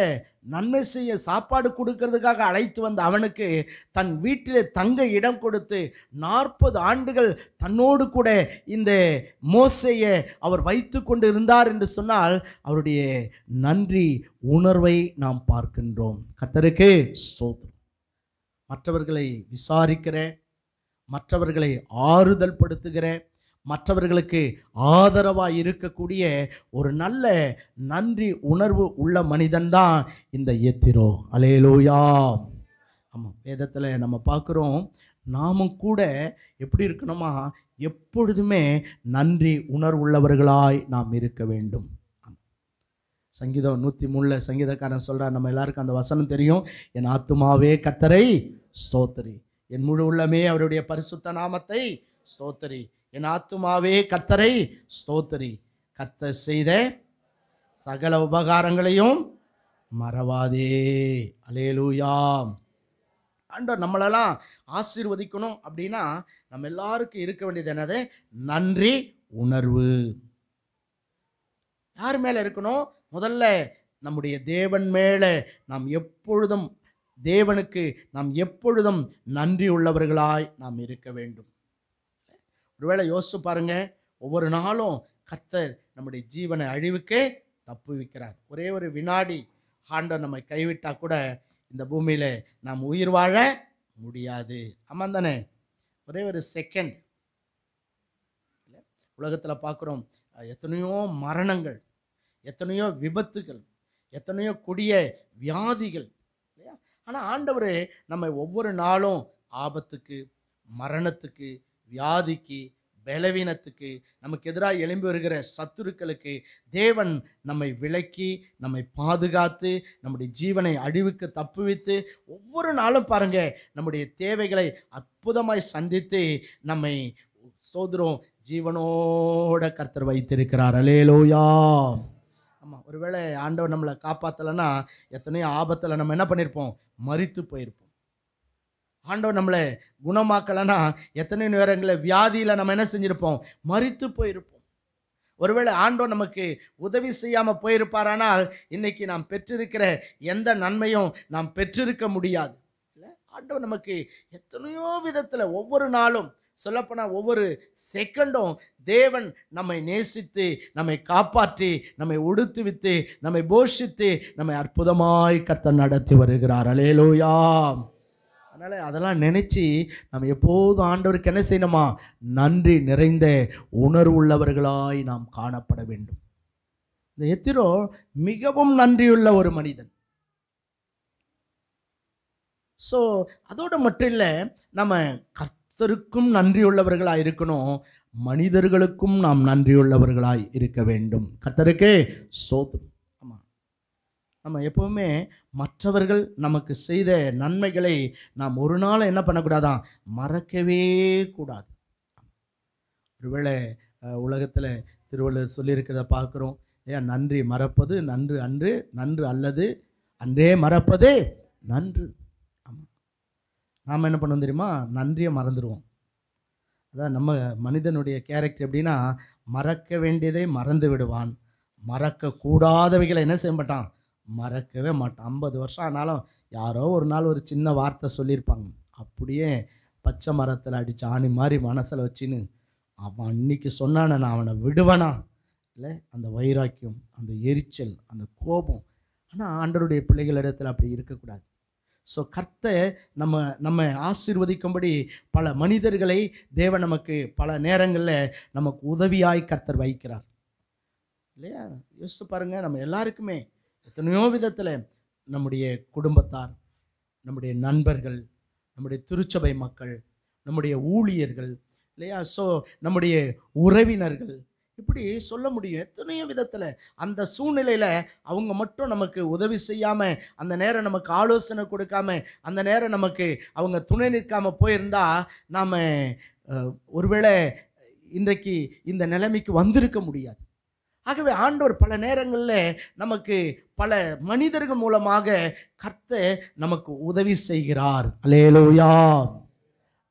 நன்மை செய்ய சாப்பாடு கொடுக்கறதுக்காக அழைத்து வந்த அவனுக்கு தன் வீட்டிலே தங்க இடம் கொடுத்து 40 ஆண்டுகள் தன்னோடு கூட இந்த மோசேயை அவர் வைத்து கொண்டு இருந்தார் என்று சொன்னால் அவருடைய நன்றி உணர்வை நாம் பார்க்கின்றோம். கர்த்தருக்கு ஸ்தோத்திரம். மற்றவர்களை விசாரிக்கிற, மற்றவர்களை ஆறுதல் படுத்துகிற, மற்றவர்களுக்கு ஆதரவாக இருக்கக்கூடிய ஒரு நல்ல நன்றி உணர்வு உள்ள மனிதன்தான் இந்த எத்திரோ. அல்லேலூயா. ஆமாம், வேதத்தில் நம்ம பார்க்குறோம், நாமும் கூட எப்படி இருக்கணுமா? எப்பொழுதுமே நன்றி உணர்வுள்ளவர்களாய் நாம் இருக்க வேண்டும். சங்கீதம் 103 சங்கீதக்காரன் சொல்கிறார், நம்ம எல்லாருக்கும் அந்த வசனம் தெரியும், என் ஆத்துமாவே கர்த்தரை ஸ்தோத்திரி, என் முழு உள்ளமே அவருடைய பரிசுத்த நாமத்தை ஸ்தோத்திரி, என் ஆத்துமாவே கர்த்தரை ஸ்தோத்திரி, கர்த்தர் செய்த சகல உபகாரங்களையும் மறவாதே. அல்லேலூயா. ஆண்டவர் நம்மளெல்லாம் ஆசீர்வதிக்கணும் அப்படின்னா நம்ம எல்லாருக்கும் இருக்க வேண்டியது என்னது? நன்றி உணர்வு. யார் மேலே இருக்கணும்? முதல்ல நம்முடைய தேவன் மேலே நாம் எப்பொழுதும், தேவனுக்கு நாம் எப்பொழுதும் நன்றி உள்ளவர்களாய் நாம் இருக்க வேண்டும். ஒருவேளை யோசித்து பாருங்க, ஒவ்வொரு நாளும் கர்த்தர் நம்முடைய ஜீவனை அழிவுக்கே தப்புவிக்கிறார். ஒரே ஒரு வினாடி ஆண்டவர் நம்மை கைவிட்டால் கூட இந்த பூமியில் நாம் உயிர் வாழ முடியாது. ஆமாம் தானே? ஒரே ஒரு செகண்ட். உலகத்தில் பார்க்குறோம் எத்தனையோ மரணங்கள், எத்தனையோ விபத்துகள், எத்தனையோ கொடிய வியாதிகள் இல்லையா? ஆனால் ஆண்டவர் நம்மை ஒவ்வொரு நாளும் ஆபத்துக்கு, மரணத்துக்கு, வியாதிக்கு, பலவீனத்துக்கு, நமக்கு எதிராக எழும்பி வருகிற சத்துருக்களுக்கு தேவன் நம்மை விலக்கி, நம்மை பாதுகாத்து, நம்முடைய ஜீவனை அழிவுக்கு தப்புவித்து ஒவ்வொரு நாளும் பாருங்க நம்முடைய தேவைகளை அற்புதமாய் சந்தித்து நம்மை சோதரம் ஜீவனோட கர்த்தர் வைத்திருக்கிறார். அல்லேலூயா. ஆமாம், ஒருவேளை ஆண்டவர் நம்மளை காப்பாற்றலைன்னா எத்தனையோ ஆபத்தில் நம்ம என்ன பண்ணியிருப்போம்? மரித்து போயிருப்போம். ஆண்டவர் நம்மளை குணமாக்கலைன்னா எத்தனை நேரங்களில் வியாதியில் நம்ம என்ன செஞ்சுருப்போம்? மரித்து போயிருப்போம். ஒருவேளை ஆண்டவர் நமக்கு உதவி செய்யாமல் போயிருப்பாரானால் இன்னைக்கு நாம் பெற்றிருக்கிற எந்த நன்மையும் நாம் பெற்றிருக்க முடியாது. இல்லை, ஆண்டவர் நமக்கு எத்தனையோ விதத்தில் ஒவ்வொரு நாளும், சொல்லப்போனால் ஒவ்வொரு செகண்டும் தேவன் நம்மை நேசித்து, நம்மை காப்பாற்றி, நம்மை உடுத்துவித்து, நம்மை போஷித்து, நம்மை அற்புதமாய் கர்த்தர் நடத்தி வருகிறார். அல்லேலூயா. அதனால் அதெல்லாம் நினச்சி நம்ம எப்போதும் ஆண்டவருக்கு என்ன செய்யணுமா? நன்றி நிறைந்த உணர்வுள்ளவர்களாய் நாம் காணப்பட வேண்டும். இந்த எத்திரோ மிகவும் நன்றியுள்ள ஒரு மனிதன். ஸோ அதோடு மட்டும் இல்லை, நம்ம கர்த்தருக்கும் நன்றியுள்ளவர்களாக இருக்கணும், மனிதர்களுக்கும் நாம் நன்றியுள்ளவர்களாய் இருக்க வேண்டும். கர்த்தருக்கே ஸ்தோத்திரம். நம்ம எப்போவுமே மற்றவர்கள் நமக்கு செய்த நன்மைகளை நாம் ஒரு நாள் என்ன பண்ணக்கூடாதான்? மறக்கவே கூடாது. ஒருவேளை உலகத்தில் திருவள்ளுவர் சொல்லியிருக்கிறத பார்க்குறோம், ஏன் நன்றி மறப்பது நன்று அன்று, நன்று அல்லது அன்றே மறப்பது நன்று. ஆமாம், நாம் என்ன பண்ணுவோம் தெரியுமா? நன்றியை மறந்துடுவோம். அதான் நம்ம மனிதனுடைய கேரக்டர் எப்படின்னா, மறக்க வேண்டியதை மறந்து விடுவான், மறக்கக்கூடாதவைகளை என்ன செய்ய மாட்டான்? மறக்கவே மாட்டான். 50 வருஷம் ஆனாலும் யாரோ ஒரு நாள் ஒரு சின்ன வார்த்தை சொல்லியிருப்பாங்க, அப்படியே பச்சை மரத்தில் அடித்து ஆணி மாதிரி மனசில் வச்சுன்னு அவன் அன்னைக்கு சொன்னான நான் அவனை விடுவனா? இல்லை, அந்த வைராக்கியம், அந்த எரிச்சல், அந்த கோபம். ஆனால் ஆண்டவருடைய பிள்ளைகளிடத்தில் அப்படி இருக்கக்கூடாது. ஸோ கர்த்தர் நம்ம ஆசீர்வதிக்கும்படி பல மனிதர்களை தேவன் நமக்கு பல நேரங்களில் நமக்கு உதவியாய் கர்த்தர் வைக்கிறார் இல்லையா? யோசித்து பாருங்கள், நம்ம எல்லாருக்குமே எத்தனையோ விதத்தில் நம்முடைய குடும்பத்தார், நம்முடைய நண்பர்கள், நம்முடைய திருச்சபை மக்கள், நம்முடைய ஊழியர்கள் இல்லையா? ஸோ நம்முடைய உறவினர்கள், இப்படி சொல்ல முடியும் எத்தனையோ விதத்தில். அந்த சூழ்நிலையில் அவங்க மட்டும் நமக்கு உதவி செய்யாமல், அந்த நேரம் நமக்கு ஆலோசனை கொடுக்காம, அந்த நேரம் நமக்கு அவங்க துணை நிற்காமல் போயிருந்தா நாம் ஒருவேளை இன்றைக்கு இந்த நிலைமைக்கு வந்திருக்க முடியாது. ஆகவே ஆண்டவர் பல நேரங்களில் நமக்கு பல மனிதர்கள் மூலமாக கர்த்தர் நமக்கு உதவி செய்கிறார். அல்லேலூயா.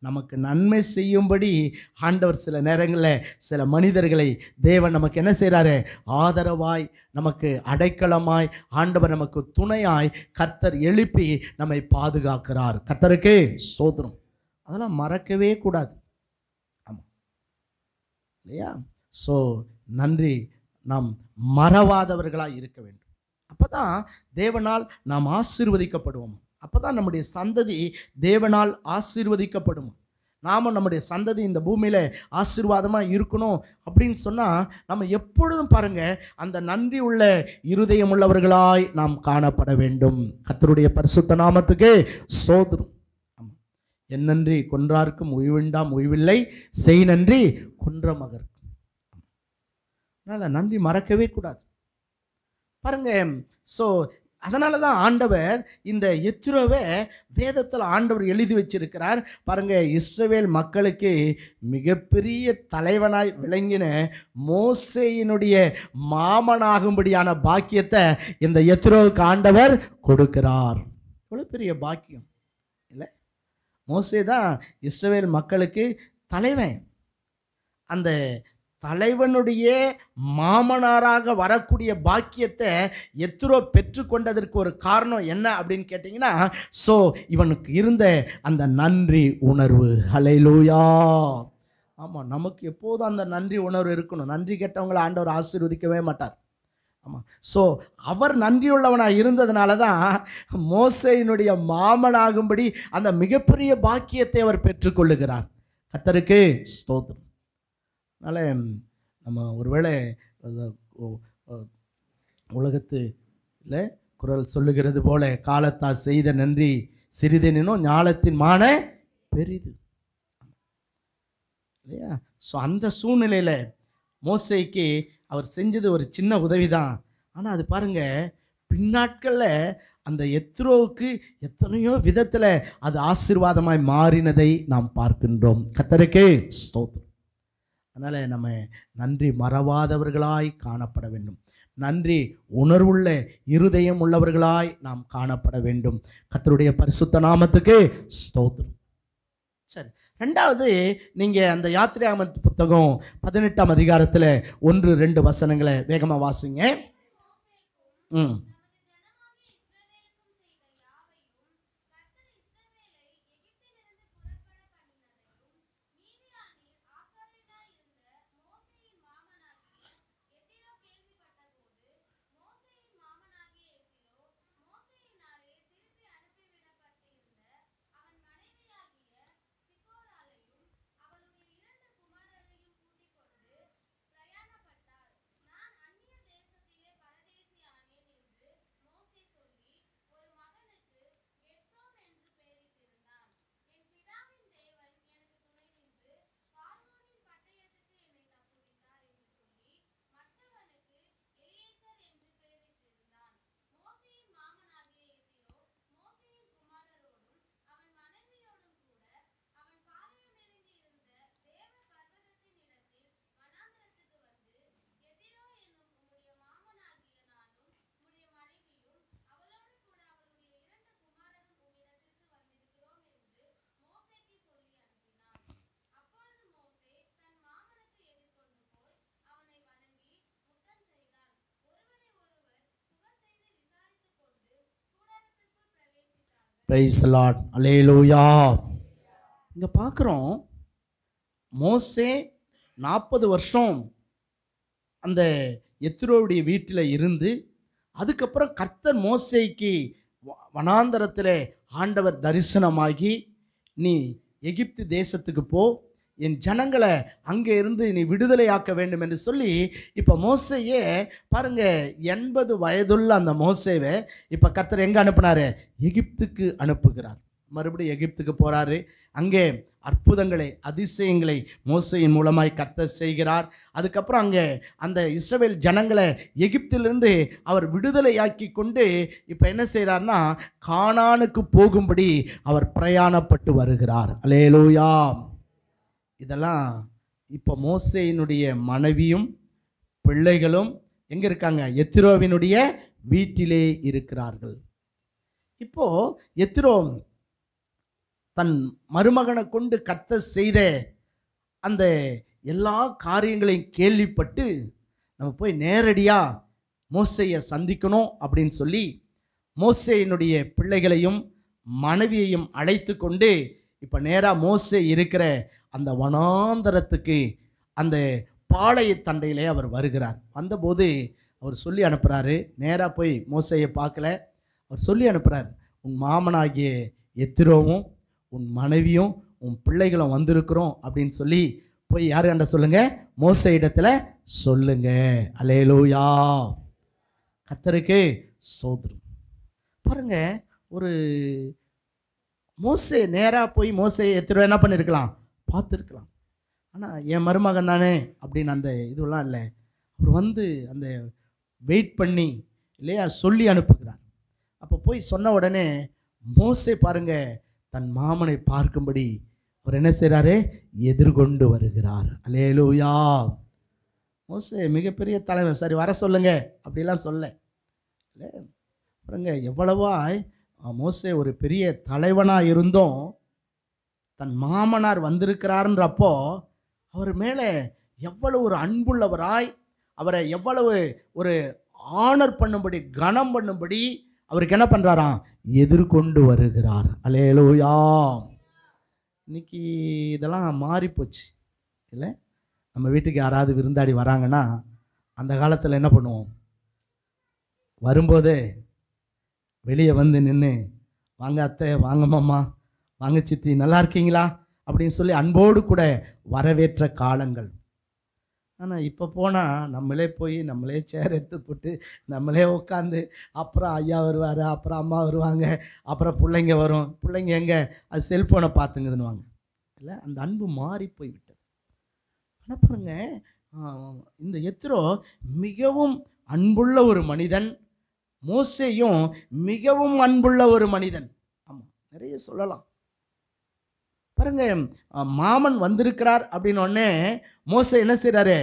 நமக்கு நன்மை செய்யும்படி ஆண்டவர் சில நேரங்களில் சில மனிதர்களை தேவன் நமக்கு என்ன செய்கிறாரு, ஆதரவாய், நமக்கு அடைக்கலமாய், ஆண்டவர் நமக்கு துணையாய் கர்த்தர் எழுப்பி நம்மை பாதுகாக்கிறார். கர்த்தருக்கே ஸ்தோத்திரம். அதெல்லாம் மறக்கவே கூடாது. ஆமாம் இல்லையா? ஸோ நன்றி, நாம் மறவாதவர்களாக இருக்க வேண்டும். அப்போ தான் தேவனால் நாம் ஆசீர்வதிக்கப்படுவோம். அப்போ தான் நம்முடைய சந்ததி தேவனால் ஆசீர்வதிக்கப்படும். நாம் நம்முடைய சந்ததி இந்த பூமியில் ஆசீர்வாதமாக இருக்கணும் அப்படின்னு சொன்னால் நம்ம எப்பொழுதும் பாருங்கள் அந்த நன்றி உள்ள இருதயம் உள்ளவர்களாய் நாம் காணப்பட வேண்டும். கர்த்தருடைய பரிசுத்த நாமத்துக்கே ஸ்தோத்திரம். என் நன்றி கொன்றார்க்கும் உய்வுண்டாம் உய்வில்லை, செய் நன்றி கொன்ற மகர். அதனால் நன்றி மறக்கவே கூடாது பாருங்க. ஸோ அதனால தான் ஆண்டவர் இந்த எத்ரோவை வேதத்தில் ஆண்டவர் எழுதி வச்சிருக்கிறார் பாருங்க. இஸ்ரவேல் மக்களுக்கு மிகப்பெரிய தலைவனாய் விளங்கின மோசேயினுடைய மாமனாகும்படியான பாக்கியத்தை இந்த எத்ரோவுக்கு ஆண்டவர் கொடுக்கிறார். எவ்வளோ பெரிய பாக்கியம் இல்லை? மோசே தான் இஸ்ரவேல் மக்களுக்கு தலைவன். அந்த தலைவனுடைய மாமனாராக வரக்கூடிய பாக்கியத்தை எத்ரோ பெற்றுக்கொண்டதற்கு ஒரு காரணம் என்ன அப்படின்னு கேட்டிங்கன்னா, ஸோ இவனுக்கு இருந்த அந்த நன்றி உணர்வு. ஹல்லேலூயா. ஆமாம், நமக்கு எப்போதும் அந்த நன்றி உணர்வு இருக்கணும். நன்றி கெட்டவங்களை ஆண்டவர் ஆசீர்வதிக்கவே மாட்டார். ஆமாம். ஸோ அவர் நன்றியுள்ளவனாக இருந்ததுனால தான் மோசேயினுடைய மாமனாகும்படி அந்த மிகப்பெரிய பாக்கியத்தை அவர் பெற்றுக்கொள்ளுகிறார். கர்த்தருக்கு ஸ்தோத்திரம். அதனால் நம்ம ஒருவேளை உலகத்தில் குரல் சொல்லுகிறது போல, காலத்தால் செய்த நன்றி சிறிதெனினும் ஞாலத்தின் மான பெரிது இல்லையா? ஸோ அந்த சூழ்நிலையில் மோசேக்கு அவர் செஞ்சது ஒரு சின்ன உதவி தான். ஆனால் அது பாருங்கள், பின்னாட்களில் அந்த எத்ரோவுக்கு எத்தனையோ விதத்தில் அது ஆசீர்வாதமாய் மாறினதை நாம் பார்க்கின்றோம். கர்த்தருக்கே ஸ்தோத்திரம். அதனால் நம்ம நன்றி மறவாதவர்களாய் காணப்பட வேண்டும். நன்றி உணர்வுள்ள இருதயம் உள்ளவர்களாய் நாம் காணப்பட வேண்டும். கர்த்தருடைய பரிசுத்த நாமத்துக்கு ஸ்தோத்திரம். சரி, ரெண்டாவது, நீங்கள் அந்த யாத்திராகம புத்தகம் 18ஆம் அதிகாரத்தில் 1-2 வசனங்களை வேகமாக வாசிங்க. Praise the Lord. அல்லேலூயா. இங்கே பார்க்குறோம், மோசே 40 வருஷம் அந்த எத்ரோவுடைய வீட்டில் இருந்து, அதுக்கப்புறம் கர்த்தர் மோசேக்கு வனாந்தரத்தில் ஆண்டவர் தரிசனமாகி, நீ எகிப்து தேசத்துக்கு போ, என் ஜனங்களை அங்கே இருந்து நீ விடுதலையாக்க வேண்டும் என்று சொல்லி, இப்போ மோசேயே பாருங்க, 80 வயதுள்ள அந்த மோசேவை இப்போ கர்த்தர் எங்கே அனுப்புனார்? எகிப்துக்கு அனுப்புகிறார். மறுபடியும் எகிப்துக்கு போகிறாரு. அங்கே அற்புதங்களை அதிசயங்களை மோசேயின் மூலமாய் கர்த்தர் செய்கிறார். அதுக்கப்புறம் அங்கே அந்த இஸ்ரவேல் ஜனங்களை எகிப்திலிருந்து அவர் விடுதலையாக்கி கொண்டு இப்போ என்ன செய்கிறார்னா, கானானுக்கு போகும்படி அவர் பிரயாணப்பட்டு வருகிறார். அல்லேலூயா. இதெல்லாம் இப்போ மோசேயினுடைய மனைவியும் பிள்ளைகளும் எங்கே இருக்காங்க? எத்திரோவினுடைய வீட்டிலே இருக்கிறார்கள். இப்போ எத்திரோ தன் மருமகனை கொண்டு கர்த்தர் செய்த அந்த எல்லா காரியங்களையும் கேள்விப்பட்டு நம்ம போய் நேரடியாக மோசேயை சந்திக்கணும் அப்படின்னு சொல்லி மோசேயினுடைய பிள்ளைகளையும் மனைவியையும் அழைத்து கொண்டு இப்போ நேராக மோசே இருக்கிற அந்த வனாந்தரத்துக்கு, அந்த பாளையத்தண்டையிலே அவர் வருகிறார். வந்தபோது அவர் சொல்லி அனுப்புகிறாரு, நேராக போய் மோசேயை பார்க்கல, அவர் சொல்லி அனுப்புகிறார், உன் மாமனாகிய எத்திரோவும் உன் மனைவியும் உன் பிள்ளைகளும் வந்திருக்கிறோம் அப்படின்னு சொல்லி போய் யாருண்ட சொல்லுங்க? மோசே இடத்துல சொல்லுங்க. அல்லேலூயா, கர்த்தருக்கு ஸ்தோத்திரம். பாருங்க, ஒரு மோசே நேராக போய் மோசே எத்திரோ என்ன பண்ணியிருக்கலாம்? பார்த்துருக்கலாம். ஆனால் என் மருமகன் தானே அப்படின்னு அந்த இதுவெல்லாம் இல்லை. அவர் வந்து அந்த வெயிட் பண்ணி இல்லையா சொல்லி அனுப்புகிறார். அப்போ போய் சொன்ன உடனே மோசே பாருங்க, தன் மாமனை பார்க்கும்படி அவர் என்ன செய்கிறாரு? எதிர்கொண்டு வருகிறார். அல்லேலூயா. மோசே மிகப்பெரிய தலைவன், சரி வர சொல்லுங்க அப்படிலாம் சொல்ல இல்லை. பாருங்க, எவ்வளவா மோசே ஒரு பெரிய தலைவனாக இருந்தும் தன் மாமனார் வந்திருக்கிறாருன்றப்போ அவர் மேலே எவ்வளவு ஒரு அன்புள்ளவராய், அவரை எவ்வளவு ஒரு ஆனர் பண்ணும்படி, கனம் பண்ணும்படி அவருக்கு என்ன பண்ணுறாராம்? எதிர்கொண்டு வருகிறார். அல்லேலூயா. இன்னைக்கு இதெல்லாம் மாறிப்போச்சு இல்லை? நம்ம வீட்டுக்கு யாராவது விருந்தாடி வராங்கன்னா அந்த காலத்தில் என்ன பண்ணுவோம்? வரும்போதே வெளியே வந்து நின்று, வாங்க அத்தை, வாங்க மாமா, வாங்க சித்தி, நல்லா இருக்கீங்களா அப்படின்னு சொல்லி அன்போடு கூட வரவேற்ற காலங்கள். ஆனால் இப்போ போனால் நம்மளே போய் நம்மளே சேர் எடுத்து போட்டு நம்மளே உட்காந்து, அப்புறம் ஐயா வருவார், அப்புறம் அம்மா வருவாங்க, அப்புறம் பிள்ளைங்க வரும். பிள்ளைங்க எங்கே? அது செல்ஃபோனை பார்த்துங்குதுன்னுவாங்க இல்லை? அந்த அன்பு மாறி போய்விட்டது. ஆனால் பாருங்க, இந்த எத்திரோ மிகவும் அன்புள்ள ஒரு மனிதன், மோசேயும் மிகவும் அன்புள்ள ஒரு மனிதன். ஆமாம், நிறைய சொல்லலாம். பாருங்க, மாமன் வந்திருக்கிறார் அப்படின்னோடனே மோசே என்ன செய்கிறாரு?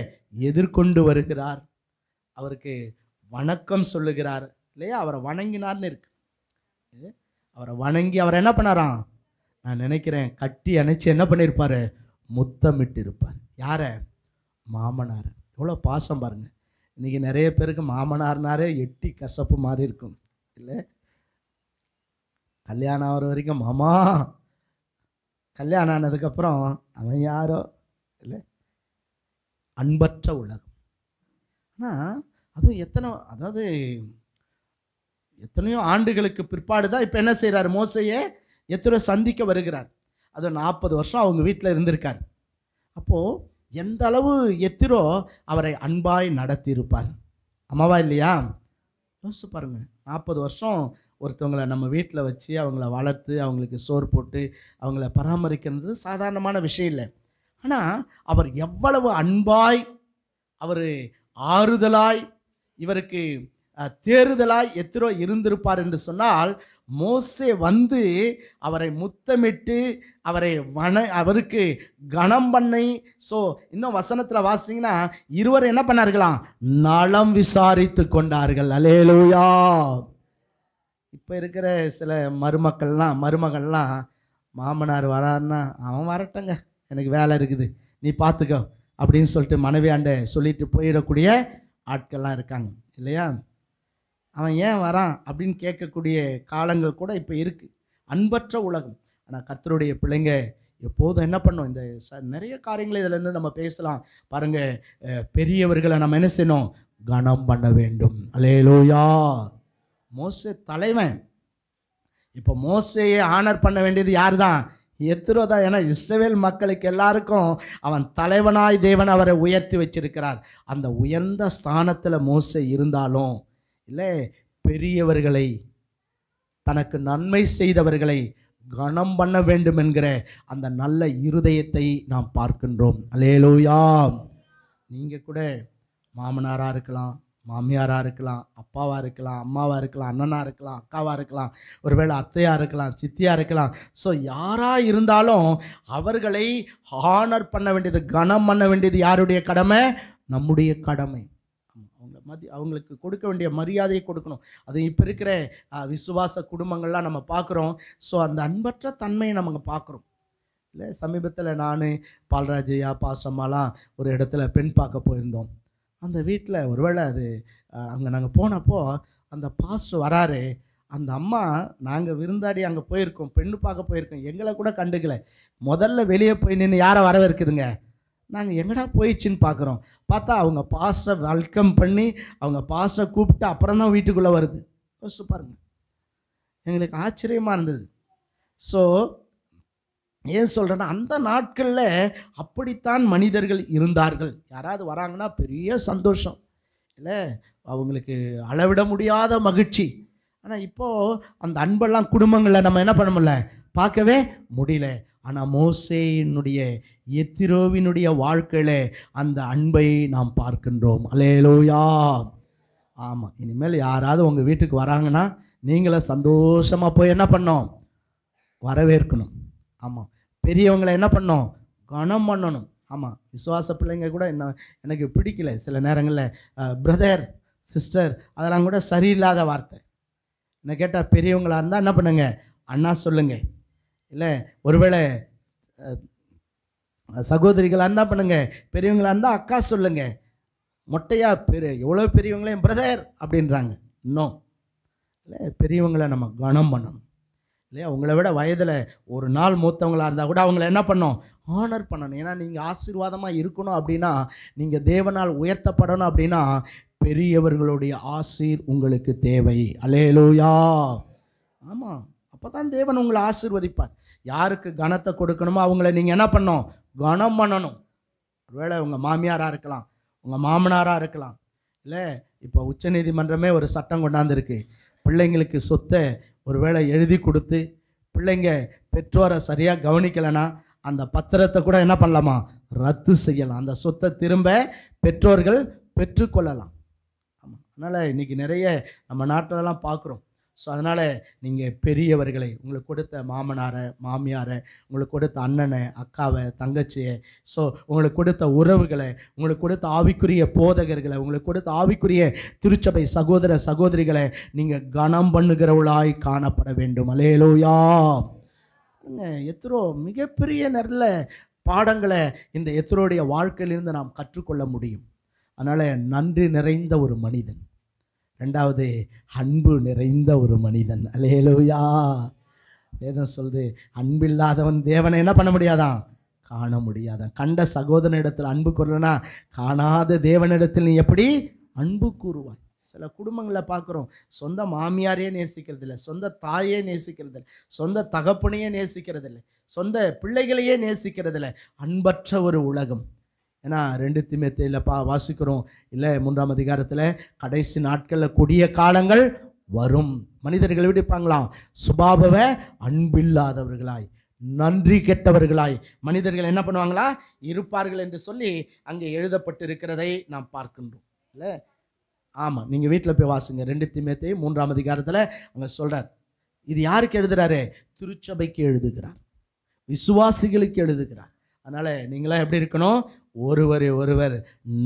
எதிர்கொண்டு வருகிறார். அவருக்கு வணக்கம் சொல்லுகிறார் இல்லையா? அவரை வணங்கினார்னு இருக்கு. அவரை வணங்கி அவர் என்ன பண்ணாராம்? நான் நினைக்கிறேன் கட்டி அணைச்சி என்ன பண்ணியிருப்பார்? முத்தமிட்டு இருப்பார். யாரை? மாமனார். எவ்வளோ பாசம் பாருங்க. இன்றைக்கி நிறைய பேருக்கு மாமனார்னாரே எட்டி கசப்பு மாதிரி இருக்கும் இல்லை? கல்யாணம் ஆகிற வரைக்கும் மாமா, கல்யாணம் ஆனதுக்கப்புறம் அவன் யாரோ இல்லை? அன்பற்ற உலகம். ஆனால் அதுவும் எத்தனையோ ஆண்டுகளுக்கு பிற்பாடு தான் இப்போ என்ன செய்கிறார்? மோசையை எத்திரோ சந்திக்க வருகிறார். அது 40 வருஷம் அவங்க வீட்டில் இருந்திருக்கார். அப்போது எந்த அளவு எத்திரோ அவரை அன்பாய் நடத்தி இருப்பார். அம்மாவா இல்லையா? யோசிச்சு பாருங்க, 40 வருஷம் ஒருத்தவங்களை நம்ம வீட்டில் வச்சு அவங்கள வளர்த்து அவங்களுக்கு சோறு போட்டு அவங்கள பராமரிக்கிறது சாதாரணமான விஷயம் இல்லை. ஆனால் அவர் எவ்வளவு அன்பாய், அவர் ஆறுதலாய், இவருக்கு தேறுதலாய் எத்திரோ இருந்திருப்பார் என்று சொன்னால், மோசே வந்து அவரை முத்தமிட்டு அவருக்கு கனம் பண்ணி, இன்னும் வசனத்தில் வாசிங்கன்னா இருவர் என்ன பண்ணார்களாம்? நலம் விசாரித்து கொண்டார்கள். அல்லேலூயா. இப்போ இருக்கிற சில மருமகள்லாம் மாமனார் வராருன்னா, அவன் வரட்டங்க, எனக்கு வேலை இருக்குது, நீ பார்த்துக்கோ அப்படின்னு சொல்லிட்டு மனைவியாண்ட சொல்லிட்டு போயிடக்கூடிய ஆட்கள்லாம் இருக்காங்க இல்லையா? அவன் ஏன் வரான் அப்படின்னு கேட்கக்கூடிய காலங்கள் கூட இப்போ இருக்குது. அன்பற்ற உலகம். ஆனால் கர்த்தருடைய பிள்ளைங்க எப்போதும் என்ன பண்ணோம்? இந்த நிறைய காரியங்களை இதில் இருந்து நம்ம பேசலாம் பாருங்கள். பெரியவர்களை நம்ம என்ன செய்யணும்? கனம் பண்ண வேண்டும். அல்லேலூயா. மோசே தலைவன். இப்போ மோசேயை ஆனர் பண்ண வேண்டியது யார் தான்? எத்திரோ தான். ஏன்னா இஸ்ரவேல் மக்களுக்கு எல்லாருக்கும் அவன் தலைவனாய் தேவன் அவரை உயர்த்தி வச்சிருக்கிறார். அந்த உயர்ந்த ஸ்தானத்தில் மோசே இருந்தாலும் இல்லை, பெரியவர்களை, தனக்கு நன்மை செய்தவர்களை கனம் பண்ண வேண்டும் என்கிற அந்த நல்ல இருதயத்தை நாம் பார்க்கின்றோம். அல்லேலூயா. நீங்கள் கூட மாமனாராக இருக்கலாம், மாமியாராக இருக்கலாம், அப்பாவாக இருக்கலாம், அம்மாவாக இருக்கலாம், அண்ணனாக இருக்கலாம், அக்காவாக இருக்கலாம், ஒருவேளை அத்தையாக இருக்கலாம், சித்தியாக இருக்கலாம். யாராக இருந்தாலும் அவர்களை ஹானர் பண்ண வேண்டியது, கனம் பண்ண வேண்டியது யாருடைய கடமை? நம்முடைய கடமை. அவங்களுக்கு கொடுக்க வேண்டிய மரியாதையை கொடுக்கணும். அது இப்போ இருக்கிற விசுவாச குடும்பங்கள்லாம் நம்ம பார்க்குறோம். ஸோ அந்த அன்பற்ற தன்மையை நம்ம பார்க்குறோம். இல்லை, சமீபத்தில் நான், பால்ராஜையா, பாஸ்டம்மாலாம் ஒரு இடத்துல பெண் பார்க்க போயிருந்தோம். அந்த வீட்டில் ஒருவேளை அது அங்கே நாங்கள் போனப்போ அந்த பாஸ்டர் வராரு. அந்த அம்மா, நாங்கள் விருந்தாடி அங்கே போயிருக்கோம், பெண்ணு பார்க்க போயிருக்கோம், எங்களை கூட கண்டுக்கலை. முதல்ல வெளியே போய் நின்று யாரை வரவேற்குதுங்க? நாங்கள் எங்கடா போயிடுச்சின்னு பார்க்குறோம். பார்த்தா அவங்க பாஸ்டரை வெல்கம் பண்ணி அவங்க பாஸ்டரை கூப்பிட்டு அப்புறம் தான் வீட்டுக்குள்ளே வருது. யோசிச்சு பாருங்க, எங்களுக்கு ஆச்சரியமாக இருந்தது. ஸோ ஏன் சொல்கிறேன்னா, அந்த நாட்களில் அப்படித்தான் மனிதர்கள் இருந்தார்கள். யாராவது வராங்கன்னா பெரிய சந்தோஷம், இல்லை அவங்களுக்கு அளவிட முடியாத மகிழ்ச்சி. ஆனால் இப்போது அந்த அன்பெல்லாம் குடும்பங்களில் நம்ம என்ன பண்ண முடியல, பார்க்கவே முடியல. ஆனால் மோசேயினுடைய எத்திரோவினுடைய வாழ்க்கையில் அந்த அன்பை நாம் பார்க்கின்றோம். அல்லேலூயா. ஆமாம், இனிமேல் யாராவது உங்கள் வீட்டுக்கு வராங்கன்னா நீங்களும் சந்தோஷமாக போய் என்ன பண்ணணும், வரவேற்கணும். ஆமாம், பெரியவங்களை என்ன பண்ணணும், கனம் பண்ணணும். ஆமாம், விசுவாச பிள்ளைங்க கூட எனக்கு பிடிக்கல சில நேரங்களில், பிரதர் சிஸ்டர் அதெல்லாம் கூட சரியில்லாத வார்த்தை. என்ன கேட்டால் பெரியவங்களாக இருந்தால் என்ன பண்ணுங்க, அண்ணா சொல்லுங்க. இல்லை, ஒருவேளை சகோதரிகளாக இருந்தால் பண்ணுங்க, பெரியவங்களாக இருந்தால் அக்கா சொல்லுங்க. மொட்டையாக எவ்வளோ பெரியவங்களையும் பிரதர் அப்படின்றாங்க. இன்னும் இல்லை, பெரியவங்களை நம்ம கனம் பண்ணணும். இல்லையா, உங்களை விட வயதில் ஒரு நாள் மூத்தவங்களாக இருந்தால் கூட அவங்கள என்ன பண்ணணும், ஆனர் பண்ணணும். ஏன்னா நீங்கள் ஆசீர்வாதமாக இருக்கணும் அப்படின்னா, நீங்கள் தேவனால் உயர்த்தப்படணும் அப்படின்னா, பெரியவர்களுடைய ஆசீர் உங்களுக்கு தேவை. அல்லேலூயா. ஆமாம், அப்போ தான் தேவன் உங்களை ஆசீர்வதிப்பார். யாருக்கு கனத்தை கொடுக்கணுமோ அவங்கள நீங்கள் என்ன பண்ணணும், கனம் பண்ணணும். ஒருவேளை உங்கள் மாமியாராக இருக்கலாம், உங்கள் மாமனாராக இருக்கலாம். இல்லை, இப்போ உச்சநீதிமன்றமே ஒரு சட்டம் கொண்டாந்துருக்கு. பிள்ளைங்களுக்கு சொத்தை ஒருவேளை எழுதி கொடுத்து பிள்ளைங்க பெற்றோரை சரியாக கவனிக்கலைன்னா அந்த பத்திரத்தை கூட என்ன பண்ணலாமா, ரத்து செய்யலாம். அந்த சொத்தை திரும்ப பெற்றோர்கள் பெற்றுக்கொள்ளலாம். ஆமாம், அதனால் இன்றைக்கி நிறைய நம்ம நாட்டிலலாம் பார்க்குறோம். ஸோ அதனால் நீங்கள் பெரியவர்களை, உங்களுக்கு கொடுத்த மாமனாரை, மாமியாரை, உங்களுக்கு கொடுத்த அண்ணனை, அக்காவை, தங்கச்சியை, ஸோ உங்களுக்கு கொடுத்த உறவுகளை, உங்களுக்கு கொடுத்த ஆவிக்குரிய போதகர்களை, உங்களுக்கு கொடுத்த ஆவிக்குரிய திருச்சபை சகோதர சகோதரிகளை நீங்கள் கனம் பண்ணுகிறவளாய் காணப்பட வேண்டும். அல்லேலூயா. எத்ரோ மிகப்பெரிய நல்ல பாடங்களை இந்த எத்ரோடைய வாழ்க்கையிலிருந்து நாம் கற்றுக்கொள்ள முடியும். அதனால் நன்றி நிறைந்த ஒரு மனிதன். ரெண்டாவது, அன்பு நிறைந்த ஒரு மனிதன். அல்லேலூயா. வேதம் சொல்லுது, அன்பில்லாதவன் தேவனை என்ன பண்ண முடியாதான், காண முடியாதான். கண்ட சகோதரனிடத்தில் அன்பு கூறலனா காணாத தேவனிடத்தில் நீ எப்படி அன்பு கூறுவாய்? சில குடும்பங்களை பார்க்குறோம், சொந்த மாமியாரையே நேசிக்கிறது இல்லை, சொந்த தாயே நேசிக்கிறது இல்லை, சொந்த தகப்பனையே நேசிக்கிறது இல்லை, சொந்த பிள்ளைகளையே நேசிக்கிறது இல்லை. அன்பற்ற ஒரு உலகம். ஏன்னா 2 தீமோத்தேயுல வாசிக்கிறோம், இல்லை 3ஆம் அதிகாரத்தில், கடைசி நாட்களில் கொடிய காலங்கள் வரும். மனிதர்கள் எப்படி இருப்பாங்களாம், சுபாவ அன்பில்லாதவர்களாய், நன்றி கெட்டவர்களாய் மனிதர்கள் என்ன பண்ணுவாங்களா இருப்பார்கள் என்று சொல்லி அங்கே எழுதப்பட்டிருக்கிறதை நாம் பார்க்கின்றோம். இல்லை, ஆமாம், நீங்கள் வீட்டில் போய் வாசிங்க. 2 தீமோத்தேயு 3ஆம் அதிகாரத்தில் அங்கே சொல்கிறார். இது யாருக்கு எழுதுகிறாரு, திருச்சபைக்கு எழுதுகிறார், விசுவாசிகளுக்கு எழுதுகிறார். அதனால் நீங்களாம் எப்படி இருக்கணும், ஒருவரை ஒருவர்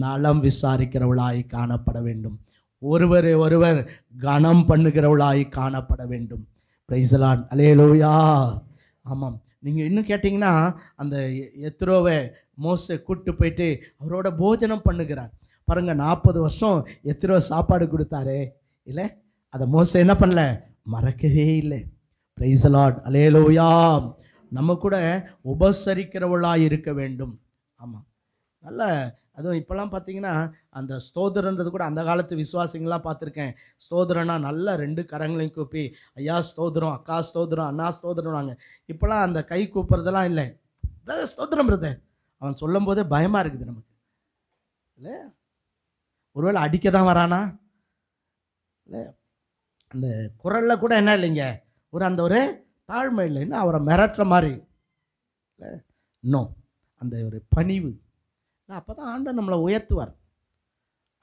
நலம் விசாரிக்கிறவளாய் காணப்பட வேண்டும், ஒருவரை ஒருவர் கனம் பண்ணுகிறவளாய் காணப்பட வேண்டும். Praise the Lord. அல்லேலூயா. ஆமாம், நீங்கள் இன்னும் கேட்டிங்கன்னா, அந்த எத்ரோவை மோசே கூப்பிட்டு போயிட்டு அவரோட போஜனம் பண்ணுகிறார். பாருங்கள், 40 வருஷம் எத்ரோ சாப்பாடு கொடுத்தாரே, இல்லை, அதை மோசே என்ன பண்ணல, மறக்கவே இல்லை. Praise the Lord. அல்லேலூயா. நம்ம கூட உபசரிக்கிறவளாக இருக்க வேண்டும். ஆமாம், நல்ல, அதுவும் இப்போல்லாம் பார்த்தீங்கன்னா அந்த ஸ்தோத்திரன்றது கூட, அந்த காலத்து விசுவாசிங்களாம் பார்த்துருக்கேன், ஸ்தோத்திரனா நல்லா 2 கரங்களையும் கூப்பி ஐயா ஸ்தோத்திரம், அக்கா ஸ்தோத்திரம், அண்ணா ஸ்தோத்திரம் வாங்க. இப்போலாம் அந்த கை கூப்புறதெல்லாம் இல்லை. பிரதர் ஸ்தோத்திரம் பிரதர், அவன் சொல்லும் போதே பயமாக இருக்குது நமக்கு. இல்லை, ஒருவேளை அடிக்க தான் வரானா, இல்லை, அந்த குரலில் கூட என்ன இல்லைங்க, ஒரு தாழ்மை இல்லைன்னா அவரை மிரட்டுற மாதிரி இல்லை, இன்னும் அந்த ஒரு பணிவு. அப்போ தான் ஆண்டவர் நம்மளை உயர்த்துவார்.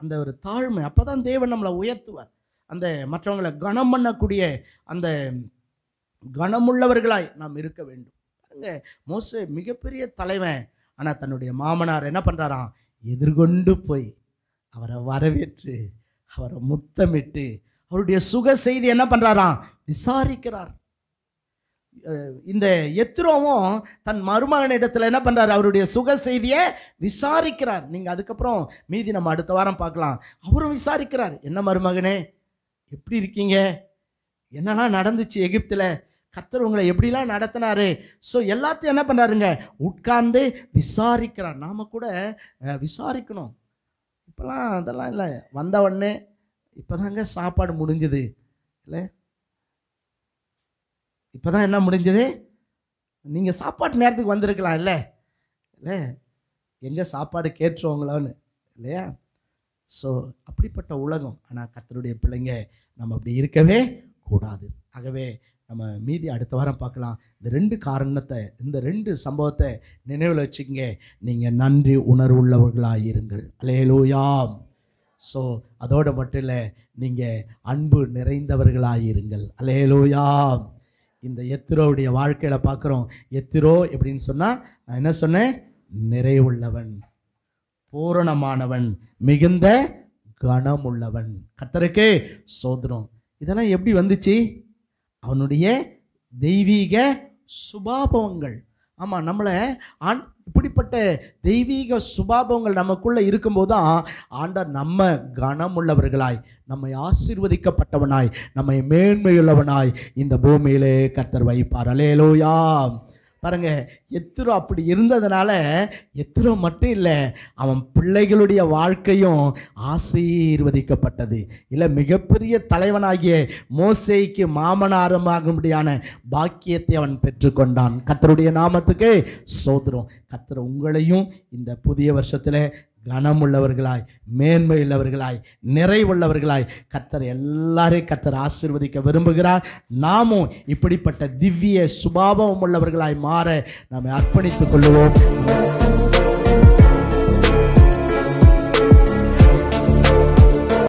அந்த ஒரு தாழ்மை, அப்போ தான் தேவன் நம்மளை உயர்த்துவார். அந்த மற்றவங்களை கனம் பண்ணக்கூடிய அந்த கனமுள்ளவர்களாய் நாம் இருக்க வேண்டும். பாருங்க, மோசே மிகப்பெரிய தலைவன், ஆனால் தன்னுடைய மாமனார் என்ன பண்ணுறாராம், எதிர்கொண்டு போய் அவரை வரவேற்று அவரை முத்தமிட்டு அவருடைய சுக செய்தி என்ன பண்ணுறாராம், விசாரிக்கிறார். இந்த எத்ரோவும் தன் மருமகனிடத்தில் என்ன பண்ணுறாரு, அவருடைய சுக செய்தியை விசாரிக்கிறார். நீங்கள் அதுக்கப்புறம் மீதி நம்ம அடுத்த வாரம் பார்க்கலாம். அவரும் விசாரிக்கிறார், என்ன மருமகனே எப்படி இருக்கீங்க, என்னெல்லாம் நடந்துச்சு எகிப்தில், கர்த்தர் உங்களை எப்படிலாம் நடத்தினாரு. ஸோ எல்லாத்தையும் என்ன பண்ணுறாருங்க, உட்கார்ந்து விசாரிக்கிறார். நாம் கூட விசாரிக்கணும். இப்போலாம் அதெல்லாம் இல்லை, வந்தவொடனே இப்போ தாங்க சாப்பாடு முடிஞ்சுது இல்லை, இப்போ தான் என்ன முடிஞ்சது, நீங்கள் சாப்பாட்டு நேரத்துக்கு வந்திருக்கலாம் இல்லை இல்லை, எங்கே சாப்பாடு கேட்டுருவாங்களான்னு இல்லையா. ஸோ அப்படிப்பட்ட உலகம். ஆனால் கர்த்தருடைய பிள்ளைங்க நம்ம அப்படி இருக்கவே கூடாது. ஆகவே நம்ம மீதி அடுத்த வாரம் பார்க்கலாம். இந்த 2 காரணத்தை, இந்த 2 சம்பவத்தை நினைவில் வச்சுக்கங்க. நீங்கள் நன்றி உணர்வுள்ளவர்களாக இருங்கள். அல்லேலூயா. ஸோ அதோடு மட்டும் இல்லை, நீங்கள் அன்பு நிறைந்தவர்களாக இருங்கள். அல்லேலூயா. இந்த எத்திரோவுடைய வாழ்க்கையில் பார்க்குறோம். எத்திரோ எப்படின்னு சொன்னால், நான் என்ன சொன்னேன், நிறைவுள்ளவன், பூரணமானவன், மிகுந்த கனமுள்ளவன். கர்த்தருக்கு சோதரம். இதெல்லாம் எப்படி வந்துச்சு, அவனுடைய தெய்வீக சுபாவங்கள். ஆமாம், நம்மளை இப்படிப்பட்ட தெய்வீக சுபாவங்கள் நமக்குள்ளே இருக்கும்போது தான் ஆண்டவர் நம்ம கனமுள்ளவர்களாய், நம்மை ஆசீர்வதிக்கப்பட்டவனாய், நம்மை மேன்மையுள்ளவனாய் இந்த பூமியிலே கர்த்தர் வைப்பார். அல்லேலூயா. பாருங்க, எத்திரோ அப்படி இருந்ததுனால எத்திரோ மட்டும் இல்லை, அவன் பிள்ளைகளுடைய வாழ்க்கையும் ஆசீர்வதிக்கப்பட்டது. இல்லை, மிகப்பெரிய தலைவனாகிய மோசேக்கு மாமனாரமாகும்படியான பாக்கியத்தை அவன் பெற்றுக்கொண்டான். கர்த்தருடைய நாமத்துக்கு சோதரம். கர்த்தர் உங்களையும் இந்த புதிய வருஷத்தில் கனமுள்ளவர்களாய், மேன்மையுள்ளவர்களாய், நிறைவுள்ளவர்களாய் கர்த்தர் எல்லாரையும் கர்த்தர் ஆசீர்வதிக்க விரும்புகிறார். நாமும் இப்படிப்பட்ட திவ்ய சுபாவம் உள்ளவர்களாய் மாற நாம் அர்ப்பணித்துக் கொள்வோம்.